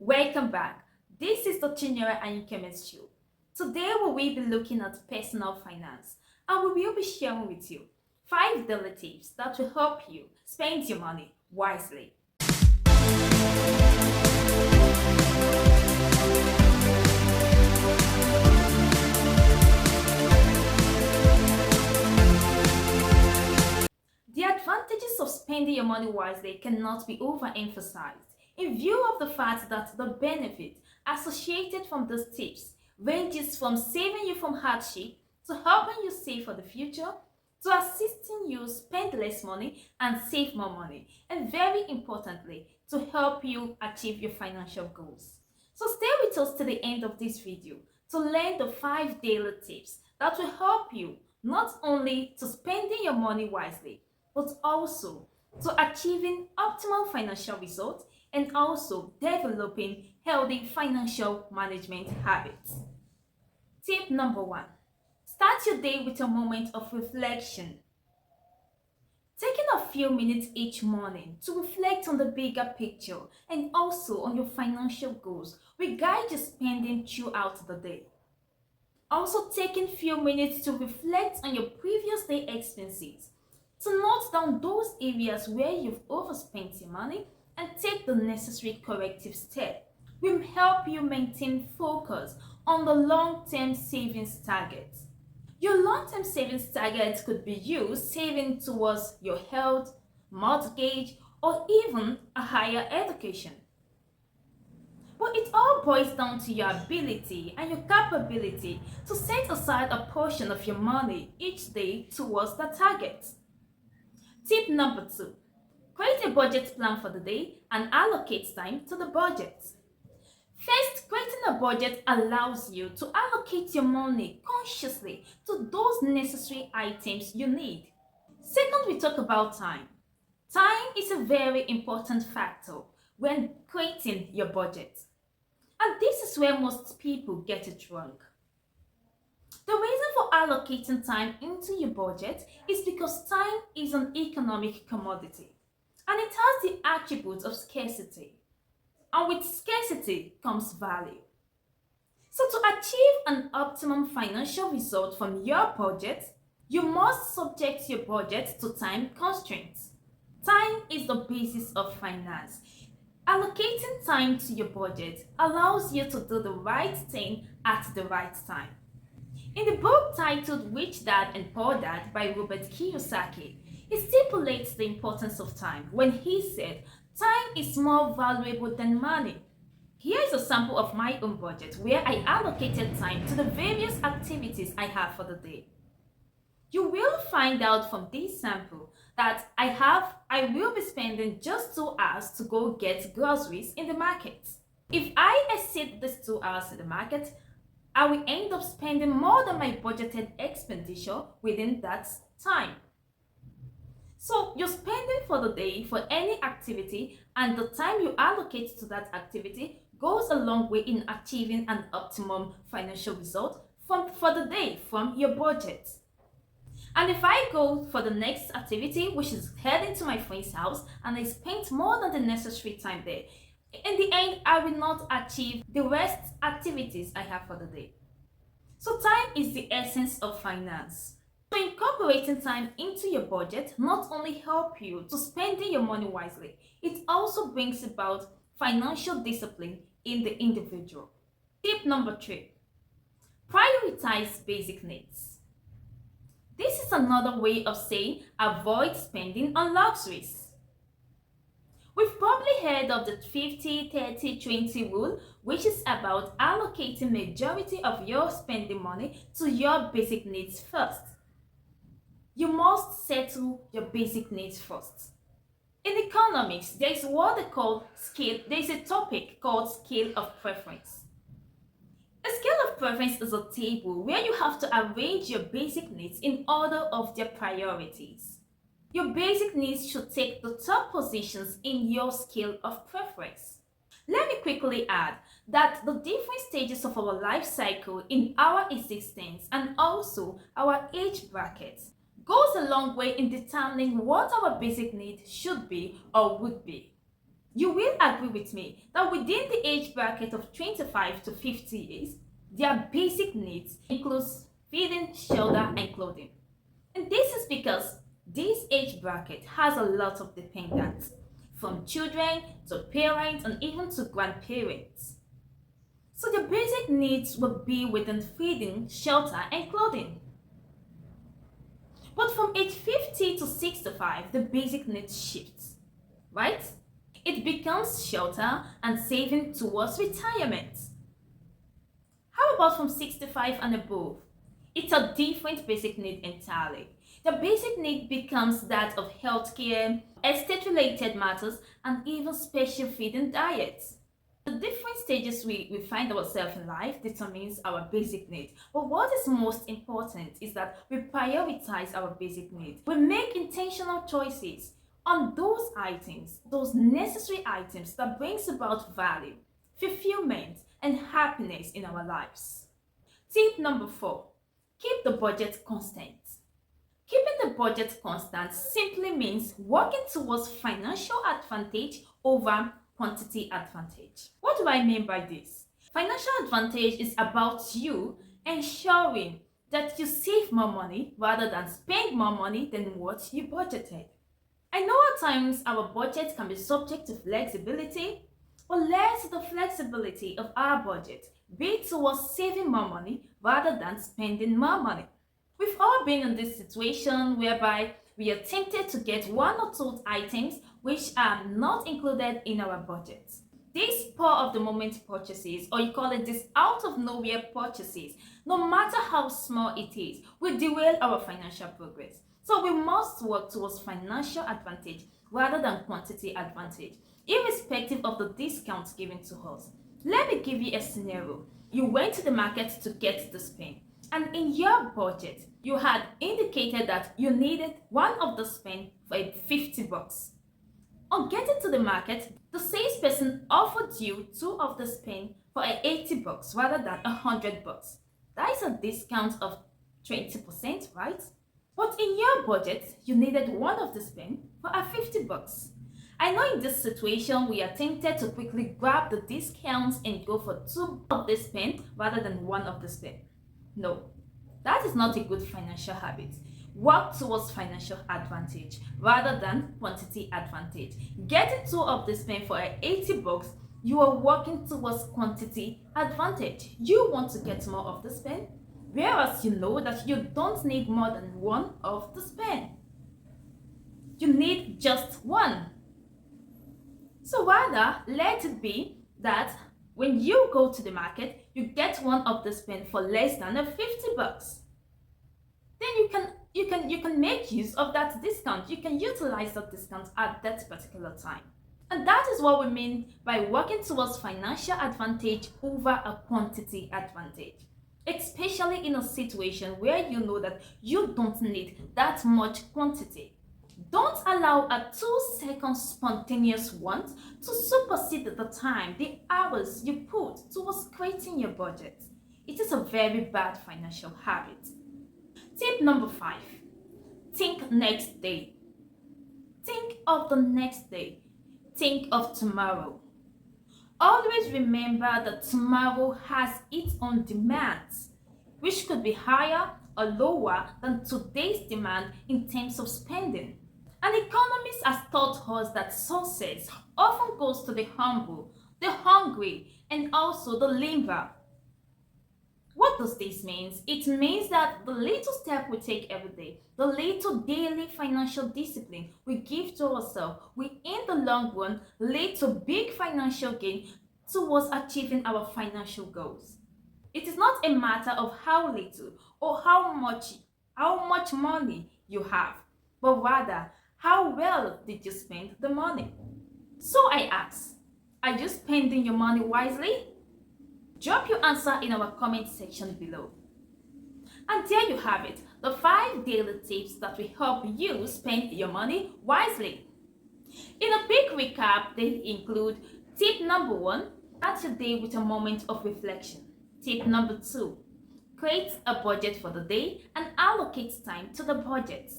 Welcome back. This is the chinyere-anyikaeme show. Today we will be looking at personal finance and we will be sharing with you 5 daily tips that will help you spend your money wisely. The advantages of spending your money wisely cannot be overemphasized in view of the fact that the benefit associated from these tips ranges from saving you from hardship to helping you save for the future to assisting you spend less money and save more money, and very importantly, to help you achieve your financial goals. So stay with us to the end of this video to learn the 5 daily tips that will help you not only to spending your money wisely, but also to achieving optimal financial results and also developing healthy financial management habits. Tip number 1. Start your day with a moment of reflection. Taking a few minutes each morning to reflect on the bigger picture and also on your financial goals will guide your spending throughout the day. Also, taking few minutes to reflect on your previous day expenses, to note down those areas where you've overspent your money and take the necessary corrective step will help you maintain focus on the long-term savings targets. Your long-term savings targets could be used saving towards your health, mortgage, or even a higher education. But it all boils down to your ability and your capability to set aside a portion of your money each day towards the target. Tip number 2. Create a budget plan for the day and allocate time to the budget. First, creating a budget allows you to allocate your money consciously to those necessary items you need. Second, we talk about time. Time is a very important factor when creating your budget. And this is where most people get it wrong. The reason for allocating time into your budget is because time is an economic commodity and it has the attributes of scarcity. And with scarcity comes value. So to achieve an optimum financial result from your budget, you must subject your budget to time constraints. Time is the basis of finance. Allocating time to your budget allows you to do the right thing at the right time. In the book titled Rich Dad and Poor Dad by Robert Kiyosaki, he stipulates the importance of time when he said, "Time is more valuable than money." Here is a sample of my own budget where I allocated time to the various activities I have for the day. You will find out from this sample that I will be spending just 2 hours to go get groceries in the market. If I exceed these 2 hours in the market, I will end up spending more than my budgeted expenditure within that time. So your spending for the day for any activity and the time you allocate to that activity goes a long way in achieving an optimum financial result for the day from your budget. And if I go for the next activity, which is heading to my friend's house, and I spent more than the necessary time there, in the end, I will not achieve the rest activities I have for the day. So time is the essence of finance. So incorporating time into your budget not only helps you to spending your money wisely, it also brings about financial discipline in the individual. Tip number 3. Prioritize basic needs. This is another way of saying avoid spending on luxuries. We've probably heard of the 50-30-20 rule, which is about allocating majority of your spending money to your basic needs first. You must settle your basic needs first. In economics, there is a topic called scale of preference. A scale of preference is a table where you have to arrange your basic needs in order of their priorities. Your basic needs should take the top positions in your scale of preference. Let me quickly add that the different stages of our life cycle in our existence and also our age brackets goes a long way in determining what our basic needs should be or would be. You will agree with me that within the age bracket of 25 to 50 years, their basic needs includes feeding, shelter, and clothing. And this is because this age bracket has a lot of dependents, from children to parents and even to grandparents. So the basic needs will be within feeding, shelter, and clothing. But from age 50 to 65, the basic needs shifts, right? It becomes shelter and saving towards retirement. How about from 65 and above? It's a different basic need entirely. The basic need becomes that of healthcare, estate-related matters, and even special feeding diets. The different stages we find ourselves in life determines our basic needs. But what is most important is that we prioritize our basic needs. We make intentional choices on those items, those necessary items that brings about value, fulfillment, and happiness in our lives. Tip number 4, keep the budget constant. Keeping the budget constant simply means working towards financial advantage over quantity advantage. What do I mean by this? Financial advantage is about you ensuring that you save more money rather than spend more money than what you budgeted. I know at times our budget can be subject to flexibility, but let the flexibility of our budget be towards saving more money rather than spending more money. We've all been in this situation whereby we are tempted to get one or two items which are not included in our budget. These spur of the moment purchases, or you call it this out of nowhere purchases, no matter how small it is, will derail our financial progress. So we must work towards financial advantage rather than quantity advantage, irrespective of the discounts given to us. Let me give you a scenario. You went to the market to get this pen, and in your budget, you had indicated that you needed one of the pen for $50. On getting to the market, the salesperson offered you two of the pen for $80 rather than $100. That is a discount of 20%, right? But in your budget, you needed one of the pen for $50. I know in this situation, we are tempted to quickly grab the discounts and go for two of this pen rather than one of this pen. No, that is not a good financial habit. Work towards financial advantage rather than quantity advantage. Getting two of this pen for $80, you are working towards quantity advantage. You want to get more of this pen, whereas you know that you don't need more than one of this pen. You need just one. So rather, let it be that when you go to the market, you get one of this pen for less than $50. Then you can make use of that discount. You can utilize that discount at that particular time. And that is what we mean by working towards financial advantage over a quantity advantage. Especially in a situation where you know that you don't need that much quantity. Don't allow a 2-second spontaneous want to supersede the time, the hours you put towards creating your budget. It is a very bad financial habit. Tip number 5, think next day. Think of the next day. Think of tomorrow. Always remember that tomorrow has its own demands, which could be higher or lower than today's demand in terms of spending. An economist has taught us that success often goes to the humble, the hungry, and also the limber. What does this mean? It means that the little step we take every day, the little daily financial discipline we give to ourselves, will in the long run lead to big financial gain towards achieving our financial goals. It is not a matter of how little or how much money you have, but rather how well did you spend the money? So I ask, are you spending your money wisely? Drop your answer in our comment section below. And there you have it, the 5 daily tips that will help you spend your money wisely. In a quick recap, they include tip number 1, start your day with a moment of reflection. Tip number 2, create a budget for the day and allocate time to the budget.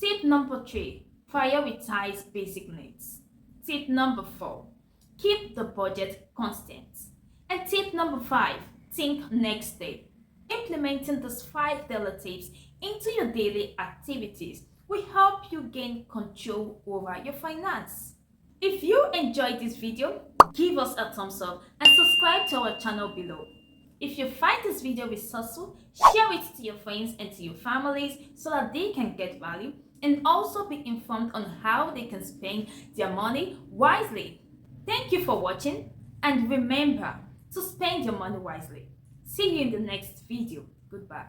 Tip number 3, prioritize basic needs. Tip number 4, Keep the budget constant. And tip number 5, think next day. Implementing these 5 daily tips into your daily activities will help you gain control over your finance. If you enjoyed this video, give us a thumbs up and subscribe to our channel below. If you find this video resourceful, share it to your friends and to your families so that they can get value and also be informed on how they can spend their money wisely. Thank you for watching, and remember to spend your money wisely. See you in the next video. Goodbye.